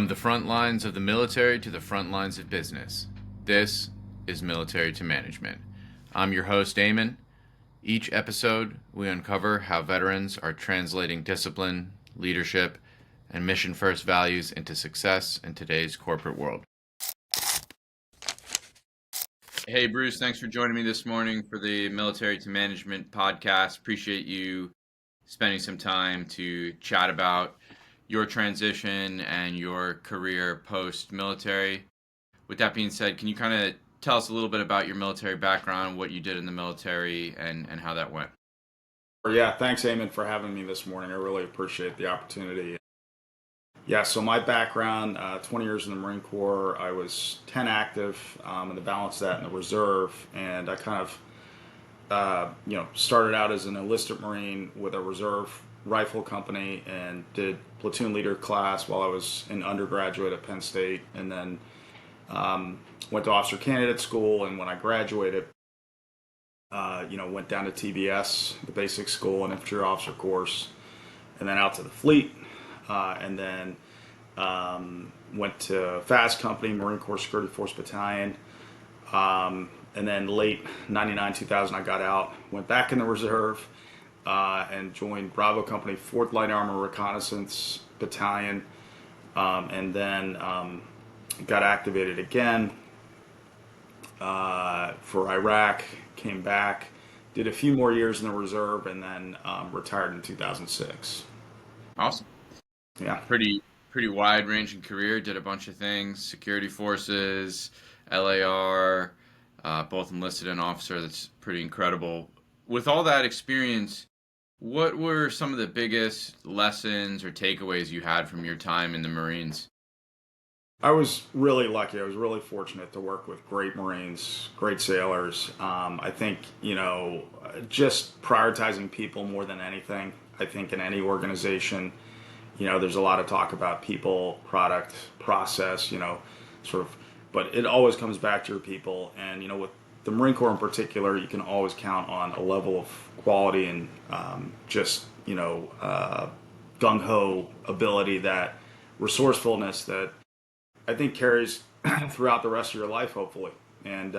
From the front lines of the military to the front lines of business, this is Military to Management. I'm your host, Eamon. Each episode, we uncover how veterans are translating discipline, leadership, and mission-first values into success in today's corporate world. Hey, Bruce, thanks for joining me this morning for the Military to Management podcast. Appreciate you spending some time to chat about your transition and your career post-military. With that being said, can you kind of tell us a little bit about your military background, what you did in the military, and how that went? Yeah, thanks, Eamon, for having me this morning. I really appreciate the opportunity. Yeah, so my background, 20 years in the Marine Corps. I was 10 active, and the balance of that in the reserve. And I kind of, started out as an enlisted Marine with a reserve rifle company and did platoon leader class while I was an undergraduate at Penn State. And then went to officer candidate school. And when I graduated, went down to TBS, the basic school and infantry officer course, and then out to the fleet. And then went to FAS Company, Marine Corps Security Force Battalion. And then late 99, 2000, I got out, went back in the reserve, and joined Bravo Company, 4th Light Armor Reconnaissance Battalion. And then got activated again for Iraq, came back, did a few more years in the reserve, and then retired in 2006. Awesome. Yeah. Pretty wide-ranging career. Did a bunch of things: security forces, LAR, both enlisted and officer. That's pretty incredible. With all that experience, what were some of the biggest lessons or takeaways you had from your time in the Marines? I was really lucky. I was really fortunate to work with great Marines, great sailors. I think, just prioritizing people more than anything. I think in any organization, there's a lot of talk about people, product, process, but it always comes back to your people. And, with the Marine Corps in particular, you can always count on a level of quality and gung-ho ability, that resourcefulness that I think carries throughout the rest of your life, hopefully. And,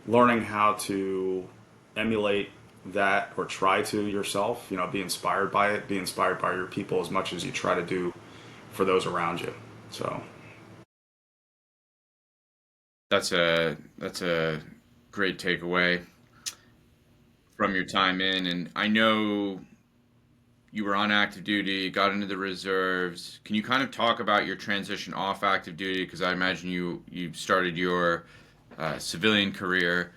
learning how to emulate that, or try to yourself, be inspired by it, be inspired by your people as much as you try to do for those around you. So that's a great takeaway from your time in. And I know you were on active duty, got into the reserves. Can you kind of talk about your transition off active duty? Because I imagine you started your civilian career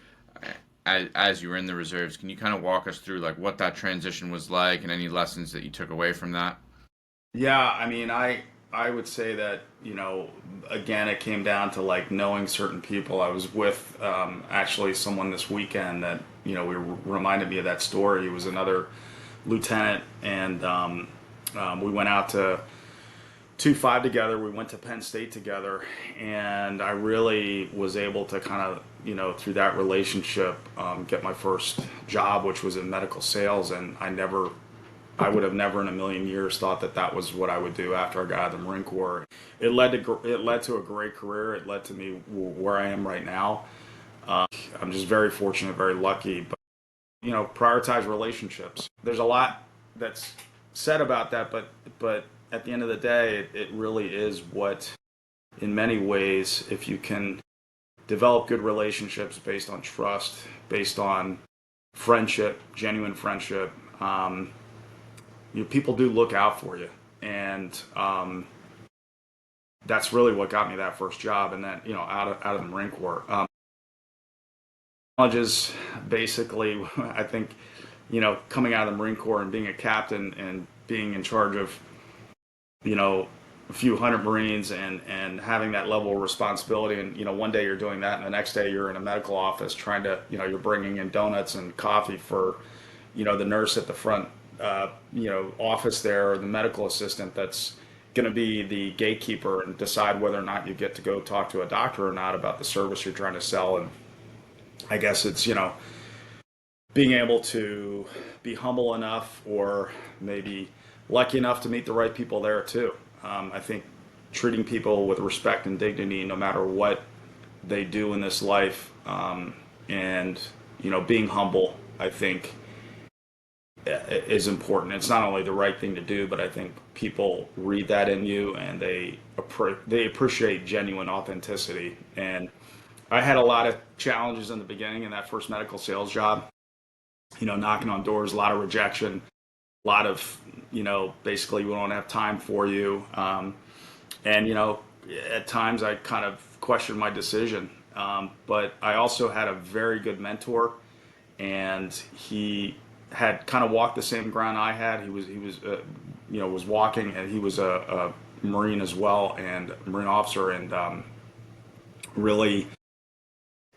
as you were in the reserves. Can you kind of walk us through like what that transition was like and any lessons that you took away from that? Yeah, I mean, I would say that, again, it came down to like knowing certain people. I was with actually someone this weekend that, reminded me of that story. He was another lieutenant, and we went out to 2-5 together. We went to Penn State together, and I really was able to kind of, through that relationship, get my first job, which was in medical sales. And I would have never in a million years thought that was what I would do after I got out of the Marine Corps. It led to a great career. It led to me where I am right now. I'm just very fortunate, very lucky. But prioritize relationships. There's a lot that's said about that, but at the end of the day, it really is what, in many ways, if you can develop good relationships based on trust, based on friendship, genuine friendship, people do look out for you. And that's really what got me that first job, and then, out of the Marine Corps. Challenges, basically, I think, coming out of the Marine Corps and being a captain and being in charge of, a few hundred Marines, and having that level of responsibility. And, one day you're doing that, and the next day you're in a medical office trying to, you're bringing in donuts and coffee for, the nurse at the front, office there, or the medical assistant that's going to be the gatekeeper and decide whether or not you get to go talk to a doctor or not about the service you're trying to sell. And I guess it's, being able to be humble enough, or maybe lucky enough to meet the right people there too. I think treating people with respect and dignity, no matter what they do in this life, and being humble, I think is important. It's not only the right thing to do, but I think people read that in you and they appreciate genuine authenticity. And I had a lot of challenges in the beginning in that first medical sales job. Knocking on doors, a lot of rejection, a lot of basically we don't have time for you. And at times I kind of questioned my decision. But I also had a very good mentor, and he had kind of walked the same ground I had. Was walking, and he was a Marine as well, and a Marine officer, and really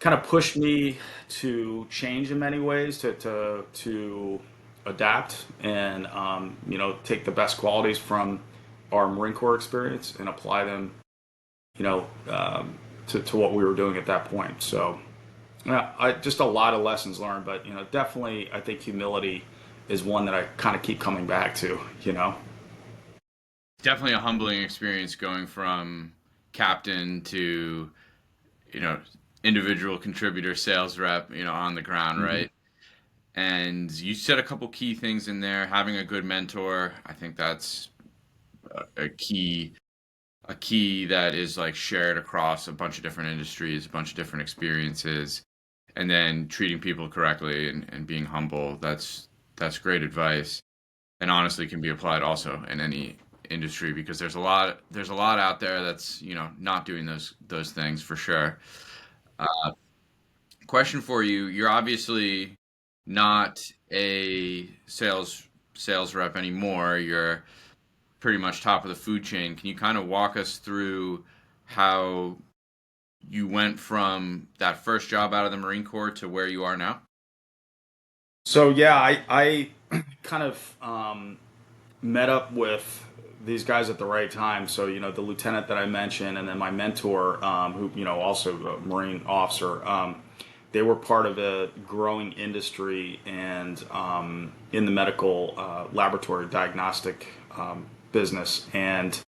kind of pushed me to change in many ways, to adapt, and take the best qualities from our Marine Corps experience and apply them, you know, um, to what we were doing at that point. So, yeah, just a lot of lessons learned, but definitely, I think humility is one that I kind of keep coming back to. Definitely a humbling experience going from captain to, you know, individual contributor, sales rep, on the ground, Hmm. right? And you said a couple key things in there. Having a good mentor, I think that's a key that is like shared across a bunch of different industries, a bunch of different experiences, and then treating people correctly and being humble. That's great advice, and honestly can be applied also in any industry because there's a lot out there that's not doing those things for sure. Question for you: You're obviously not a sales rep anymore. You're pretty much top of the food chain. Can you kind of walk us through how you went from that first job out of the Marine Corps to where you are now? So yeah, I kind of met up with these guys at the right time. So the lieutenant that I mentioned, and then my mentor, who also a Marine officer. They were part of a growing industry and in the medical laboratory diagnostic business, and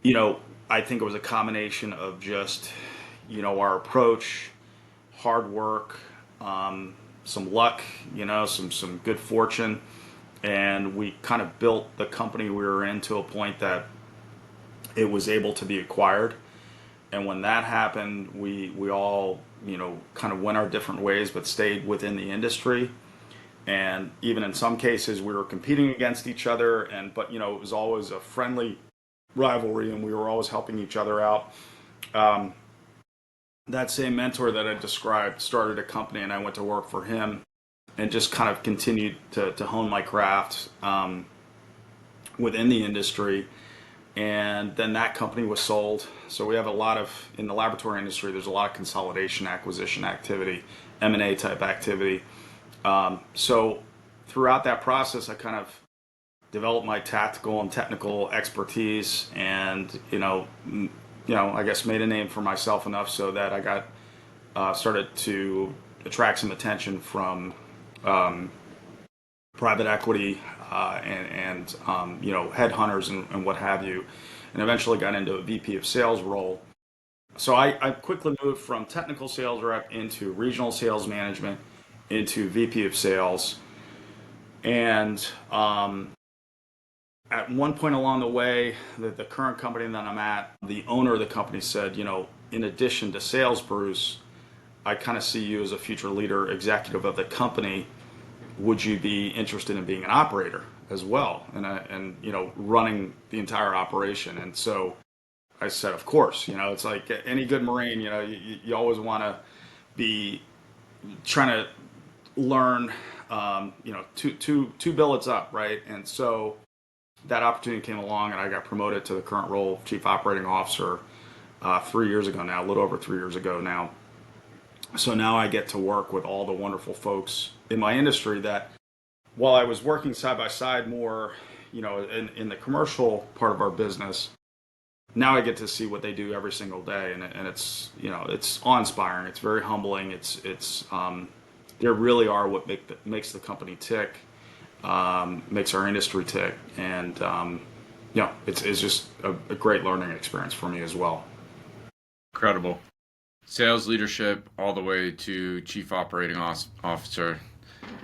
you know I think it was a combination of just our approach, hard work, some luck, some good fortune, and we kind of built the company we were in to a point that it was able to be acquired. And when that happened, we all kind of went our different ways, but stayed within the industry. And even in some cases, we were competing against each other, and but it was always a friendly rivalry, and we were always helping each other out. Um, that same mentor that I described started a company, and I went to work for him, and just kind of continued to hone my craft within the industry. And then that company was sold. So we have a lot of in the laboratory industry. There's a lot of consolidation, acquisition activity, M&A type activity. So throughout that process, I kind of developed my tactical and technical expertise, and I guess made a name for myself enough so that I got started to attract some attention from um, private equity and headhunters and what have you, and eventually got into a VP of sales role. So I quickly moved from technical sales rep into regional sales management, into VP of sales, and at one point along the way, the current company that I'm at, the owner of the company said, in addition to sales, Bruce, I kind of see you as a future leader, executive of the company. Would you be interested in being an operator as well, and running the entire operation? And so I said, of course. It's like any good Marine. You always want to be trying to learn. Two billets up, right? And so that opportunity came along, and I got promoted to the current role of chief operating officer 3 years ago now, a little over 3 years ago now. So now I get to work with all the wonderful folks in my industry that, while I was working side by side more, in the commercial part of our business, now I get to see what they do every single day, and it's awe-inspiring. It's very humbling. They really are what makes the company tick. makes our industry tick, and it's just a great learning experience for me as well. Incredible. Sales leadership all the way to chief operating officer.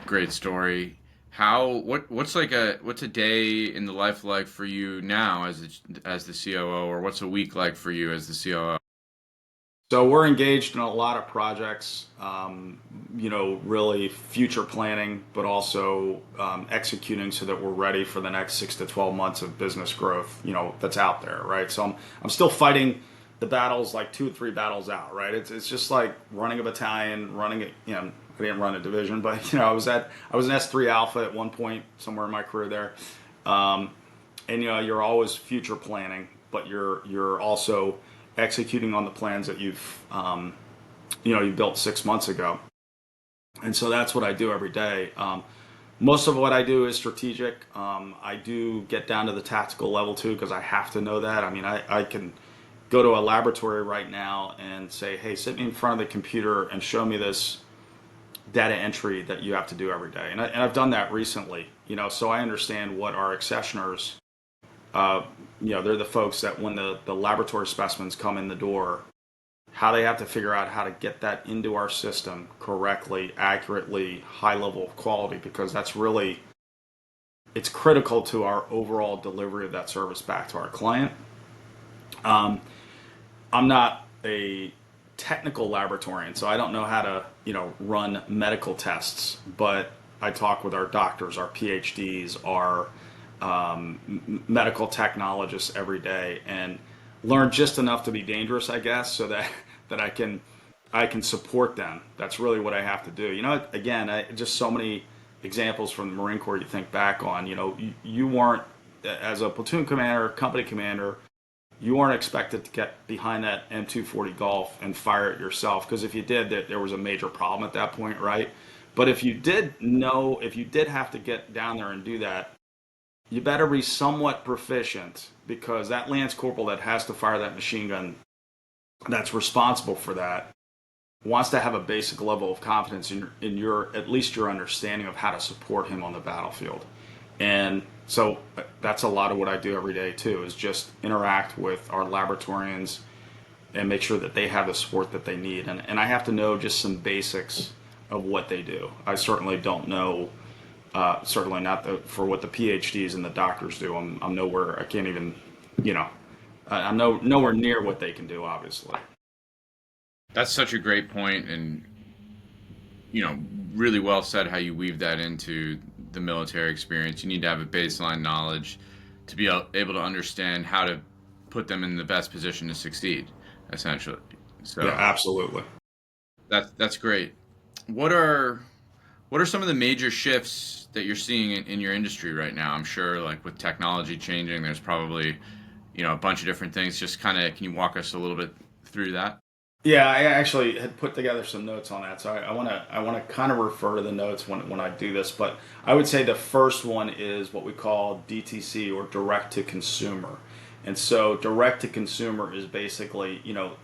Great story. What's a day in the life like for you now as the COO, or what's a week like for you as the COO? So we're engaged in a lot of projects, really future planning, but also executing so that we're ready for the next 6 to 12 months of business growth, that's out there, right? So I'm still fighting the battles like 2 or 3 battles out, right? It's just like running a battalion, I didn't run a division, but I was an S3 Alpha at one point somewhere in my career there, and you're always future planning, but you're also executing on the plans that you built 6 months ago. And so that's what I do every day. Most of what I do is strategic. I do get down to the tactical level too, because I have to know that. I mean, I can go to a laboratory right now and say, hey, sit me in front of the computer and show me this data entry that you have to do every day. And I've done that recently, so I understand what our accessioners, they're the folks that when the laboratory specimens come in the door, how they have to figure out how to get that into our system correctly, accurately, high level of quality, because it's critical to our overall delivery of that service back to our client. I'm not a technical laboratorian, so I don't know how to, run medical tests, but I talk with our doctors, our PhDs, our medical technologists every day, and learn just enough to be dangerous, I guess, so that I can support them. That's really what I have to do. Again, just so many examples from the Marine Corps you think back on. You weren't, as a platoon commander, company commander, you weren't expected to get behind that M240 Golf and fire it yourself, because if you did, there was a major problem at that point, right? But if you did have to get down there and do that, you better be somewhat proficient, because that lance corporal that has to fire that machine gun, that's responsible for that, wants to have a basic level of confidence in your at least your understanding of how to support him on the battlefield. And so that's a lot of what I do every day too, is just interact with our laboratorians and make sure that they have the support that they need. And I have to know just some basics of what they do. I certainly don't know, certainly not for what the PhDs and the doctors do. I'm nowhere, I can't even, I'm nowhere near what they can do, obviously. That's such a great point, and really well said how you weave that into the military experience. You need to have a baseline knowledge to be able to understand how to put them in the best position to succeed, essentially. Yeah, So absolutely. that's great. What are what are some of the major shifts that you're seeing in your industry right now? I'm sure, like with technology changing, there's probably a bunch of different things. Just kind of, can you walk us a little bit through that? Yeah, I actually had put together some notes on that, so I want to kind of refer to the notes when I do this. But I would say the first one is what we call DTC, or direct to consumer. And so direct to consumer is basically,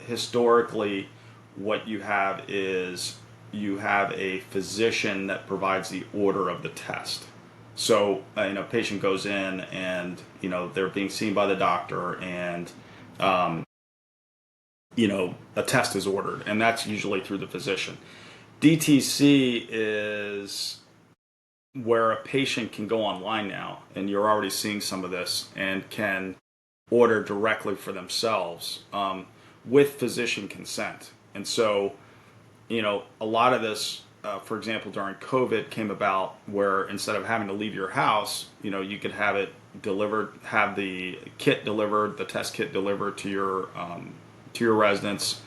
historically, what you have is you have a physician that provides the order of the test. So patient goes in, and they're being seen by the doctor, and a test is ordered, and that's usually through the physician. DTC is where a patient can go online now, and you're already seeing some of this, and can order directly for themselves, with physician consent. And so, a lot of this, for example, during COVID came about where instead of having to leave your house, you could have it delivered, have the kit delivered, the test kit delivered to your residence,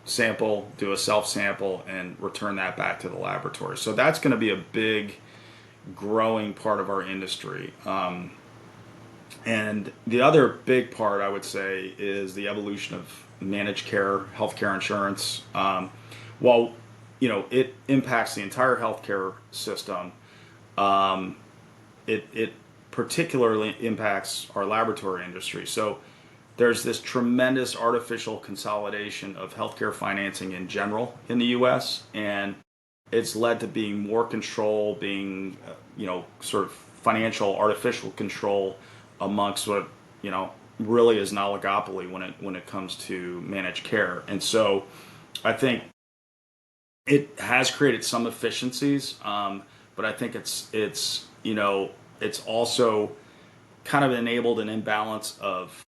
sample, do a self sample, and return that back to the laboratory. So that's going to be a big growing part of our industry. And the other big part, I would say, is the evolution of managed care, healthcare insurance. While it impacts the entire healthcare system, it particularly impacts our laboratory industry. So there's this tremendous artificial consolidation of healthcare financing in general in the U.S., and it's led to being more control, being sort of financial artificial control amongst what really is an oligopoly when it comes to managed care. And so I think it has created some efficiencies, but I think it's also kind of enabled an imbalance of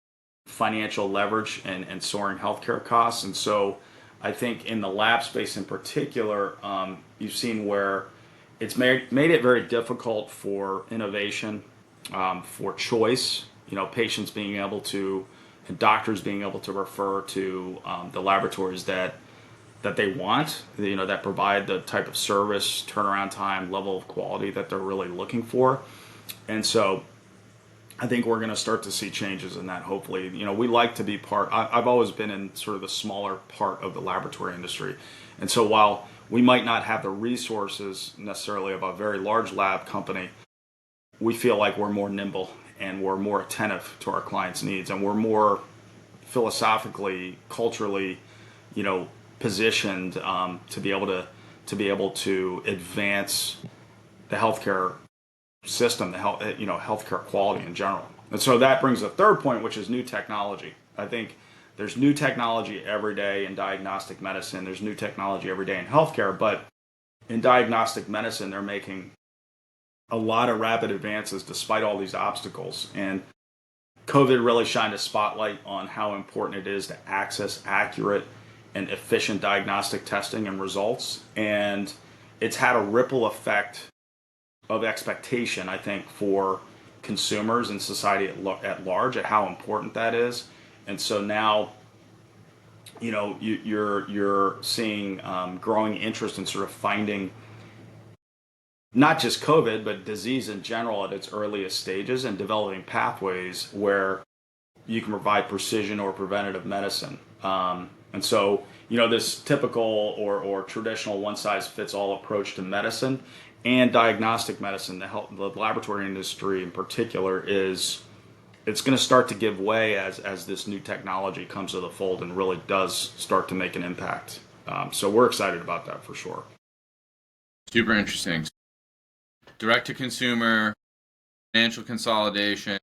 financial leverage and soaring healthcare costs. And so I think in the lab space in particular, you've seen where it's made it very difficult for innovation, for choice, patients being able to, and doctors being able to refer to the laboratories that they want, that provide the type of service, turnaround time, level of quality that they're really looking for. And so I think we're going to start to see changes in that. Hopefully, we like to be part. I've always been in sort of the smaller part of the laboratory industry, and so while we might not have the resources necessarily of a very large lab company, we feel like we're more nimble and we're more attentive to our clients' needs, and we're more philosophically, culturally, positioned to be able to advance the healthcare system, the healthcare quality in general. And so that brings a third point, which is new technology. I think there's new technology every day in diagnostic medicine. There's new technology every day in healthcare, but in diagnostic medicine, they're making a lot of rapid advances despite all these obstacles. And COVID really shined a spotlight on how important it is to access accurate and efficient diagnostic testing and results. And it's had a ripple effect of expectation, I think, for consumers and society at large at how important that is. And so now, you're seeing growing interest in sort of finding not just COVID, but disease in general at its earliest stages and developing pathways where you can provide precision or preventative medicine. And so, this typical or traditional one size fits all approach to medicine and diagnostic medicine, the laboratory industry in particular, it's going to start to give way as this new technology comes to the fold and really does start to make an impact. So we're excited about that for sure. Super interesting. Direct to consumer, financial consolidation,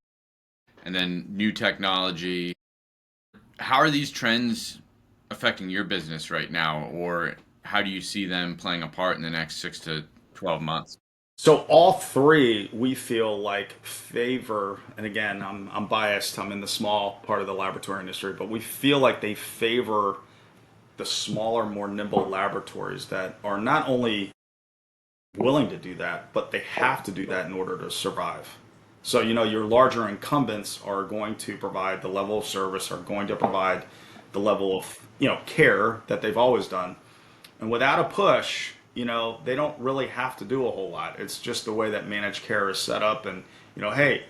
and then new technology. How are these trends affecting your business right now, or how do you see them playing a part in the next 6 to 12 months? So all three we feel like favor, and again, I'm biased. I'm in the small part of the laboratory industry, but we feel like they favor the smaller, more nimble laboratories that are not only willing to do that, but they have to do that in order to survive. So, your larger incumbents are going to provide the level of service, are going to provide the level of, care that they've always done. And without a push, they don't really have to do a whole lot. It's just the way that managed care is set up. And, hey,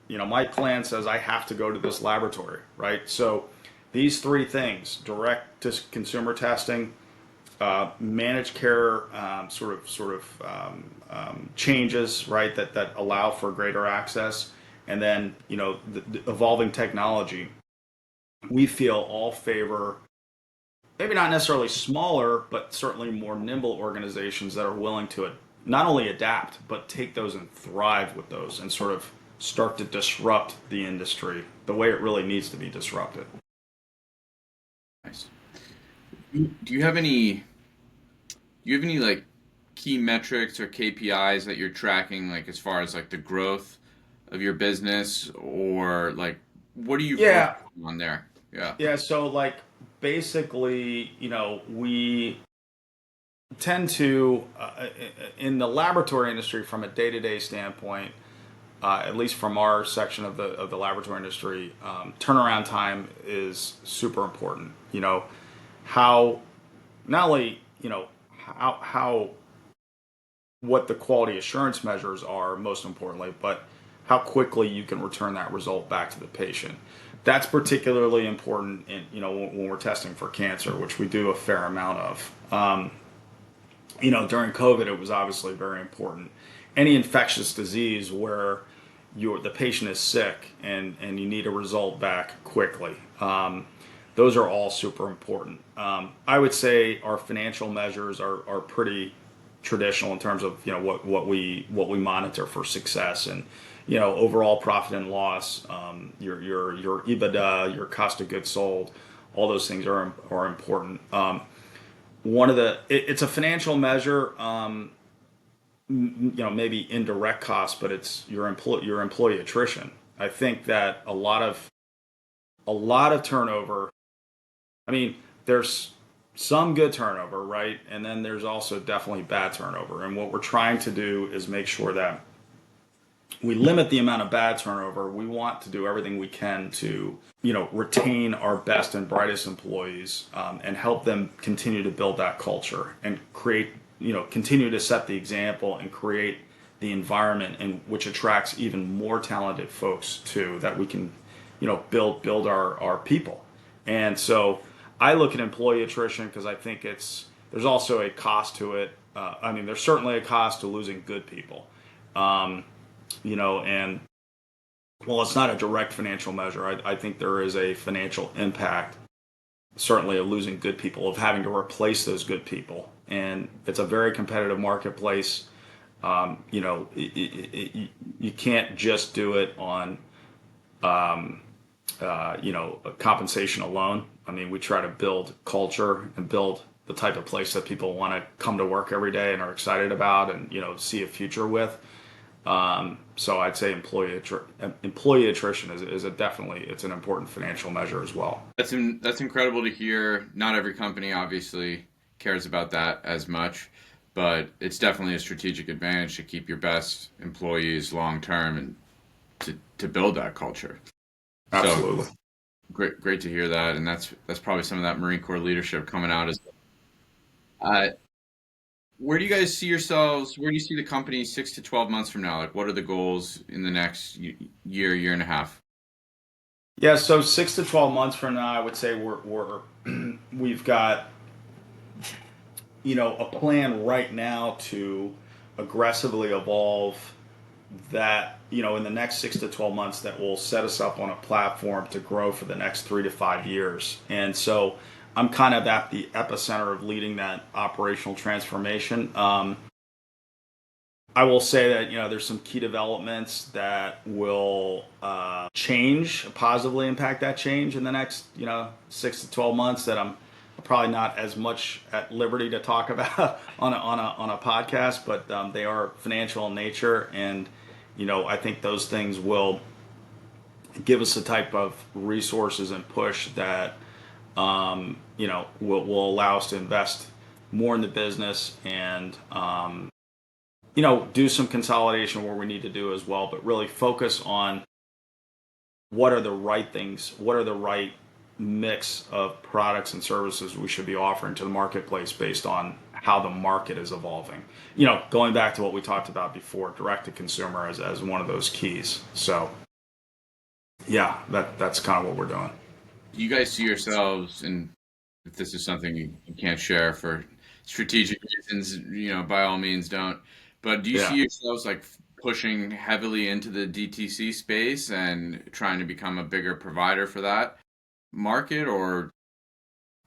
my plan says I have to go to this laboratory, right? So these three things: direct to consumer testing, managed care, changes, right, that allow for greater access, and then the evolving technology. We feel all favor maybe not necessarily smaller, but certainly more nimble organizations that are willing to not only adapt but take those and thrive with those and sort of start to disrupt the industry the way it really needs to be disrupted. Nice. Do you have any like key metrics or KPIs that you're tracking, like as far as like the growth of your business, or like what are you Yeah, focusing on there? Yeah. yeah. So like basically, we tend to in the laboratory industry from a day-to-day standpoint, at least from our section of the laboratory industry, turnaround time is super important. How not only how what the quality assurance measures are most importantly, but how quickly you can return that result back to the patient. That's particularly important in when we're testing for cancer, which we do a fair amount of. During COVID, it was obviously very important. Any infectious disease where the patient is sick and you need a result back quickly. Those are all super important. I would say our financial measures are pretty traditional in terms of what we monitor for success, and overall profit and loss, your EBITDA, your cost of goods sold, all those things are important. It's a financial measure, maybe indirect cost, but it's your employee attrition. I think that a lot of turnover. I mean, there's some good turnover, right? And then there's also definitely bad turnover. And what we're trying to do is make sure that we limit the amount of bad turnover. We want to do everything we can to, retain our best and brightest employees, and help them continue to build that culture and create, continue to set the example and create the environment in which attracts even more talented folks too, that we can, build our people. And so I look at employee attrition because I think there's also a cost to it. I mean, there's certainly a cost to losing good people. And well, it's not a direct financial measure. I think there is a financial impact, certainly, of losing good people, of having to replace those good people. And it's a very competitive marketplace. You can't just do it on, compensation alone. I mean, we try to build culture and build the type of place that people want to come to work every day and are excited about and, see a future with. So I'd say employee attrition is definitely, it's an important financial measure as well. That's incredible to hear. Not every company obviously cares about that as much, but it's definitely a strategic advantage to keep your best employees long term and to build that culture. Absolutely. So great to hear that, and that's probably some of that Marine Corps leadership coming out as. Uh, where do you guys see yourselves? Where do you see the company 6 to 12 months from now? Like, what are the goals in the next year and a half? Yeah. So 6 to 12 months from now, I would say we've got, a plan right now to aggressively evolve that, in the next 6 to 12 months, that will set us up on a platform to grow for the next 3 to 5 years. And so I'm kind of at the epicenter of leading that operational transformation. I will say that, there's some key developments that will positively impact that change in the next 6 to 12 months that I'm probably not as much at liberty to talk about on a podcast, but they are financial in nature, and I think those things will give us the type of resources and push that will allow us to invest more in the business and do some consolidation where we need to do as well, but really focus on what are the right things, what are the right mix of products and services we should be offering to the marketplace based on how the market is evolving. Going back to what we talked about before, direct to consumer as one of those keys. So yeah, that's kind of what we're doing. Do you guys see yourselves, and if this is something you can't share for strategic reasons, by all means don't. But do you see Yeah. yourselves like pushing heavily into the DTC space and trying to become a bigger provider for that market, or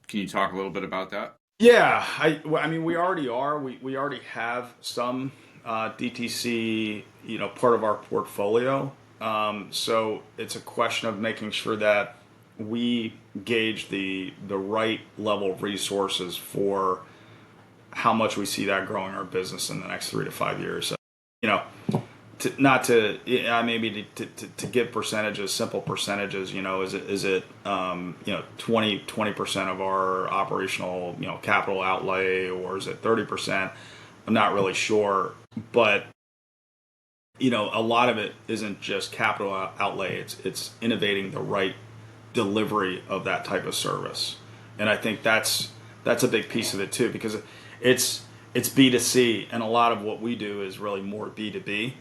can you talk a little bit about that? Yeah, I mean, we already are. We already have some DTC, part of our portfolio. So it's a question of making sure that we gauge the right level of resources for how much we see that growing our business in the next 3 to 5 years. You know, not to maybe to give percentages, simple percentages. Is it 20% of our operational capital outlay, or is it 30%? I'm not really sure, but a lot of it isn't just capital outlay. It's innovating the right delivery of that type of service, and I think that's a big piece of it too, because it's B2C, and a lot of what we do is really more B2B.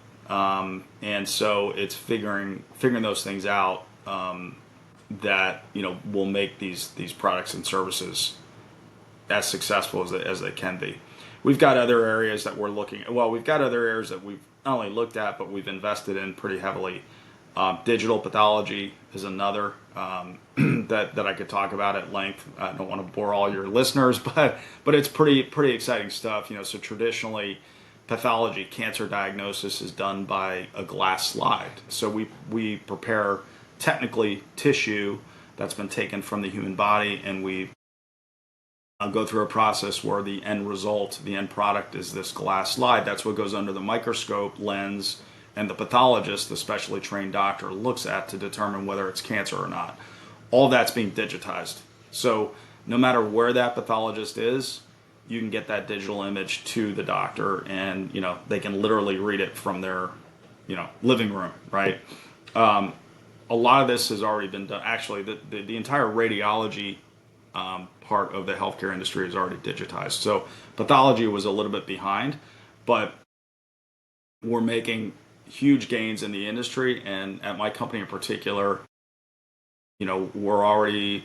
And so it's figuring those things out, that will make these products and services as successful as they can be. We've got other areas that we're looking at. Well, we've got other areas that we've not only looked at, but we've invested in pretty heavily. Digital pathology is another. that I could talk about at length. I don't want to bore all your listeners, but it's pretty exciting stuff. So traditionally, pathology, cancer diagnosis is done by a glass slide. So we prepare technically tissue that's been taken from the human body, and we go through a process where the end result, the end product, is this glass slide. That's what goes under the microscope lens, and the pathologist, the specially trained doctor, looks at to determine whether it's cancer or not. All that's being digitized. So no matter where that pathologist is, you can get that digital image to the doctor, and they can literally read it from their living room, right? A lot of this has already been done. Actually, the entire radiology part of the healthcare industry is already digitized. So pathology was a little bit behind, but we're making huge gains in the industry. And at my company in particular, we're already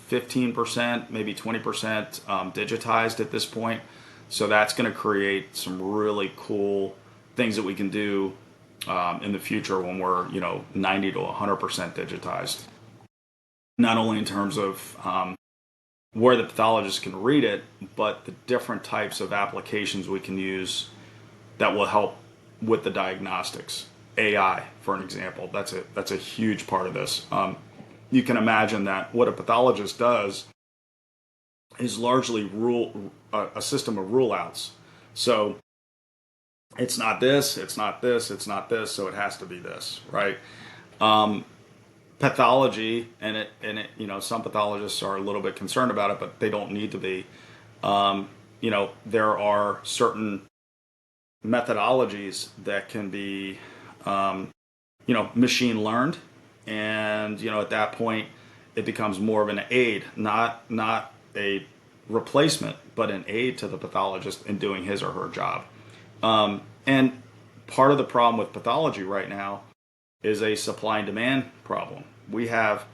15%, maybe 20% digitized at this point. So that's going to create some really cool things that we can do in the future when we're 90 to 100% digitized. Not only in terms of where the pathologist can read it, but the different types of applications we can use that will help with the diagnostics. AI, for an example, that's a huge part of this. You can imagine that what a pathologist does is largely a system of rule outs. So it's not this, it's not this, it's not this, so it has to be this, right? Pathology, and it some pathologists are a little bit concerned about it, but they don't need to be. There are certain methodologies that can be machine learned, and at that point it becomes more of an aid, not a replacement, but an aid to the pathologist in doing his or her job. And part of the problem with pathology right now is a supply and demand problem. We have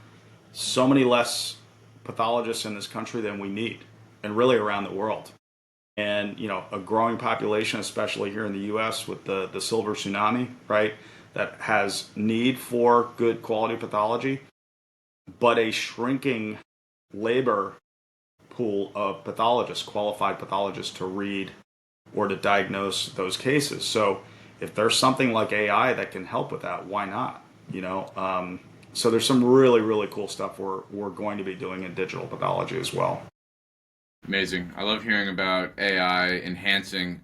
so many less pathologists in this country than we need, and really around the world. And a growing population, especially here in the U.S. with the silver tsunami, right, that has need for good quality pathology, but a shrinking labor pool of pathologists, qualified pathologists, to read or to diagnose those cases. So if there's something like AI that can help with that, why not? So there's some really, really cool stuff we're going to be doing in digital pathology as well. Amazing. I love hearing about AI enhancing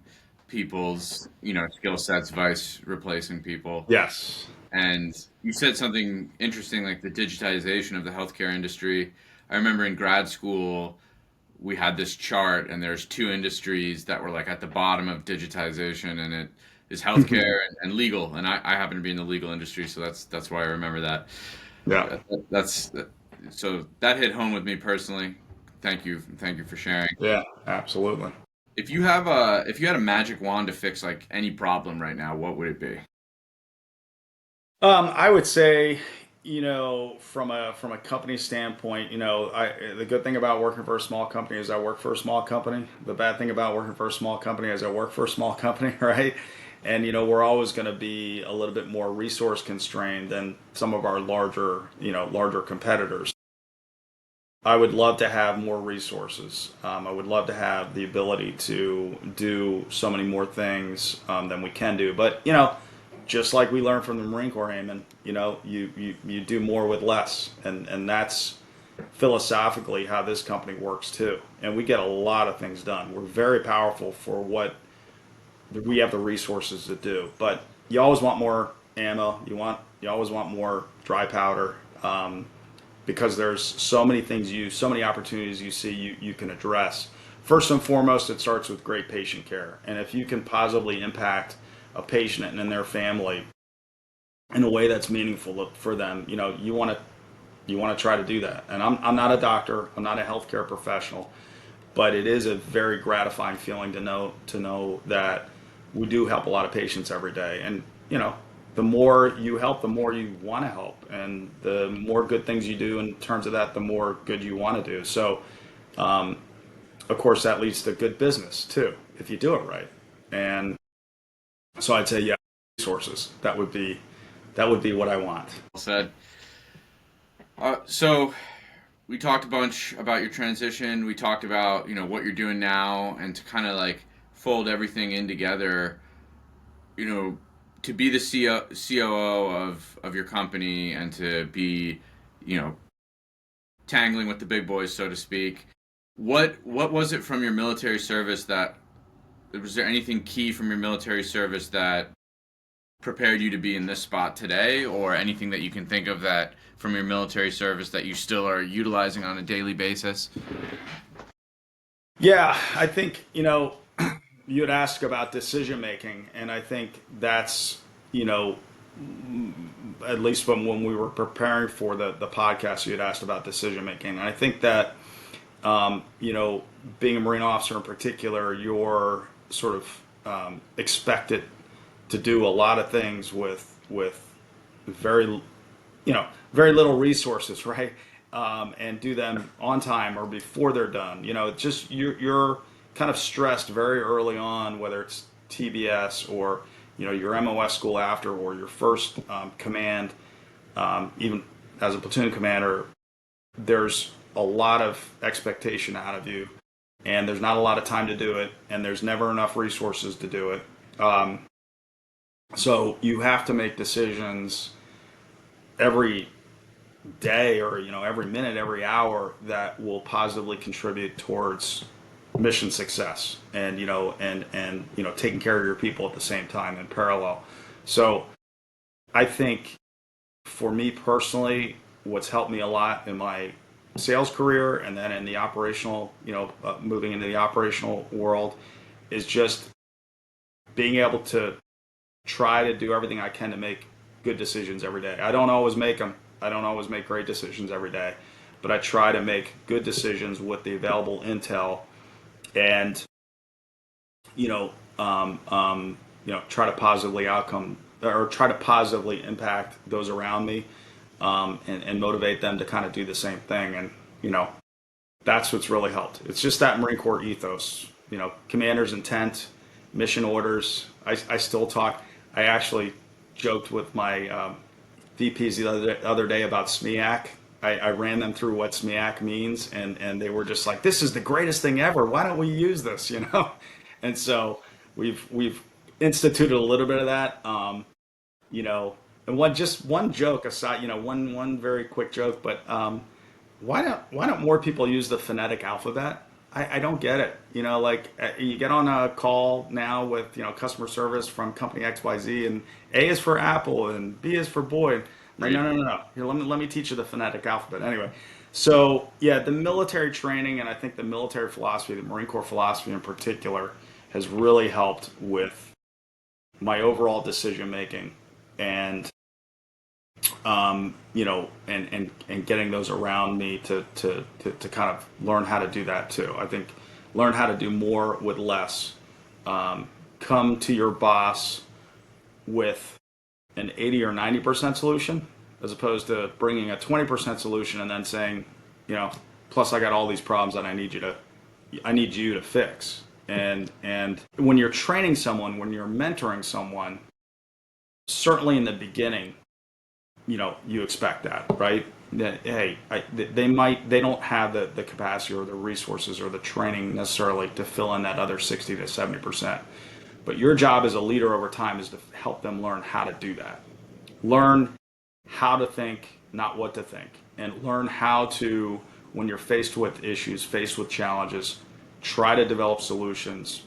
people's, skill sets, vice replacing people. Yes. And you said something interesting, like the digitization of the healthcare industry. I remember in grad school, we had this chart, and there's two industries that were like at the bottom of digitization, and it is healthcare and legal. And I happen to be in the legal industry, so that's why I remember that. Yeah. That's so that hit home with me personally. Thank you for sharing. Yeah, absolutely. If you had a magic wand to fix like any problem right now, what would it be? I would say, from a company standpoint, the good thing about working for a small company is I work for a small company. The bad thing about working for a small company is I work for a small company, right? And we're always going to be a little bit more resource constrained than some of our larger competitors. I would love to have more resources. I would love to have the ability to do so many more things than we can do. But just like we learned from the Marine Corps, Eamon, you do more with less, and that's philosophically how this company works too. And we get a lot of things done. We're very powerful for what we have the resources to do. But you always want more ammo. You always want more dry powder. Because there's so many so many opportunities you see you can address. First and foremost, it starts with great patient care. And if you can positively impact a patient and their family in a way that's meaningful for them, you want to try to do that. And I'm not a doctor, I'm not a healthcare professional, but it is a very gratifying feeling to know that we do help a lot of patients every day. And the more you help, the more you want to help, and the more good things you do in terms of that, the more good you want to do. So, of course, that leads to good business too, if you do it right. And so I'd say, yeah, resources. That would be what I want. Well said. So we talked a bunch about your transition. We talked about what you're doing now, and to kind of like fold everything in together. You know, to be the COO of your company and to be, you know, tangling with the big boys, so to speak. What was it from your military service that was there anything key from your military service that prepared you to be in this spot today, or anything that you can think of that from your military service that you still are utilizing on a daily basis? Yeah, I think, you had asked about decision making, and I think that's, you know, at least when we were preparing for the podcast, you had asked about decision making. And I think that, you know, being a Marine officer in particular, you're sort of expected to do a lot of things with very very little resources, right? And do them on time or before they're done. Just you're kind of stressed very early on, whether it's TBS or your MOS school after, or your first command, even as a platoon commander. There's a lot of expectation out of you, and there's not a lot of time to do it, and there's never enough resources to do it. So you have to make decisions every day, or every minute, every hour, that will positively contribute towards mission success, and taking care of your people at the same time in parallel. So I think for me personally, what's helped me a lot in my sales career, and then in the operational, moving into the operational world, is just being able to try to do everything I can to make good decisions every day. I don't always make them. I don't always make great decisions every day, but I try to make good decisions with the available intel, and try to try to positively impact those around me, and motivate them to kind of do the same thing. And that's what's really helped. It's just that Marine Corps ethos. Commander's intent, mission orders. I still talk. I actually joked with my VPs the other day about SMEAC. I ran them through what SMEAC means, and they were just like, "This is the greatest thing ever. Why don't we use this?" And so we've instituted a little bit of that. You know, and one joke aside, one very quick joke, but why don't more people use the phonetic alphabet? I don't get it. Like, you get on a call now with customer service from company XYZ, and A is for Apple and B is for boy. I'm like, no, Read. no, no, no. Here, let me teach you the phonetic alphabet. Anyway, so yeah, the military training, and I think the military philosophy, the Marine Corps philosophy in particular, has really helped with my overall decision making, and and getting those around me to kind of learn how to do that too. I think learn how to do more with less. Come to your boss with an 80 or 90% solution, as opposed to bringing a 20% solution and then saying, plus I got all these problems that I need you to fix. And when you're training someone, when you're mentoring someone, certainly in the beginning, you expect that, right? That, hey, they don't have the capacity or the resources or the training necessarily to fill in that other 60 to 70%. But your job as a leader over time is to help them learn how to do that. Learn how to think, not what to think. And learn how to, when you're faced with issues, faced with challenges, try to develop solutions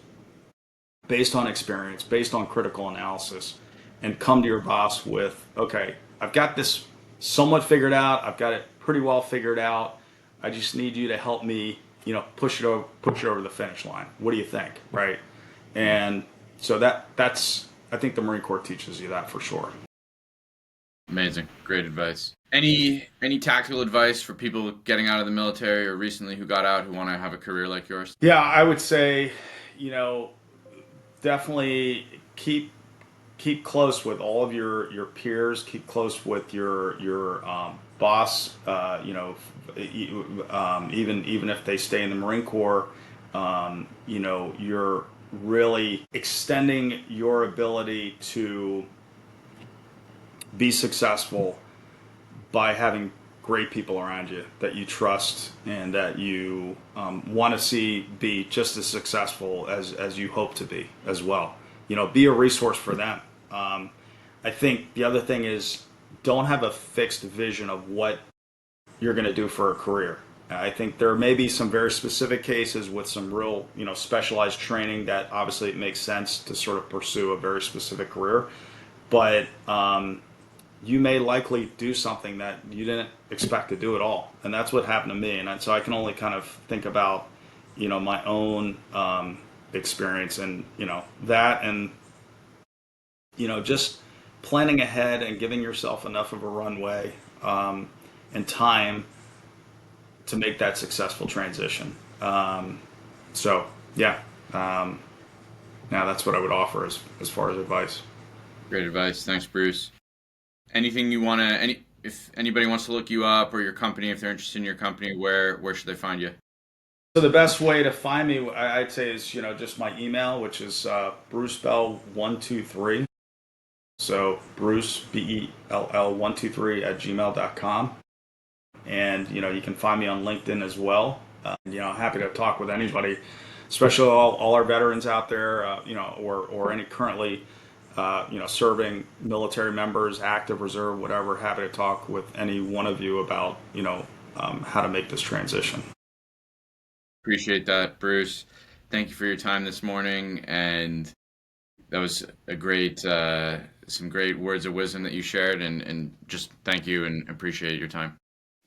based on experience, based on critical analysis, and come to your boss with, okay, I've got this somewhat figured out. I've got it pretty well figured out. I just need you to help me, push it over the finish line. What do you think, right? And so that's I think the Marine Corps teaches you that for sure. Amazing. Great advice. Any tactical advice for people getting out of the military or recently who got out who want to have a career like yours? Yeah, I would say, you know, definitely keep close with all of your peers. Keep close with your boss. Even if they stay in the Marine Corps, you're really extending your ability to be successful by having great people around you that you trust and that you want to see be just as successful as you hope to be as well. Be a resource for them. I think the other thing is, don't have a fixed vision of what you're going to do for a career. I think there may be some very specific cases with some real, specialized training that obviously it makes sense to sort of pursue a very specific career. But you may likely do something that you didn't expect to do at all. And that's what happened to me. And so I can only kind of think about, my own experience and, that and, just planning ahead and giving yourself enough of a runway and time to make that successful transition. So yeah, now that's what I would offer as far as advice. Great advice. Thanks, Bruce. Anything you want to, if anybody wants to look you up or your company, if they're interested in your company, where should they find you? So the best way to find me, I'd say, is just my email, which is brucebell123. So Bruce BELL123 at gmail.com. And you can find me on LinkedIn as well. Happy to talk with anybody, especially all our veterans out there, or any currently serving military members, active reserve, whatever. Happy to talk with any one of you about how to make this transition. Appreciate that, Bruce. Thank you for your time this morning, and that was a great, some great words of wisdom that you shared, and just thank you and appreciate your time.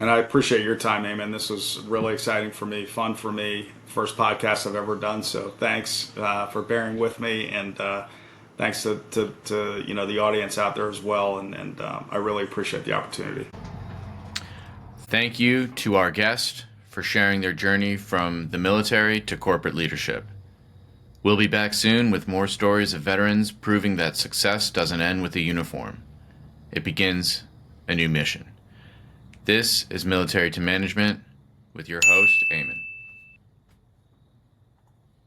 And I appreciate your time, Eamon. This was really exciting for me, fun for me. First podcast I've ever done. So thanks for bearing with me, and thanks to the audience out there as well. And I really appreciate the opportunity. Thank you to our guest for sharing their journey from the military to corporate leadership. We'll be back soon with more stories of veterans proving that success doesn't end with a uniform. It begins a new mission. This is Military to Management with your host, Eamon.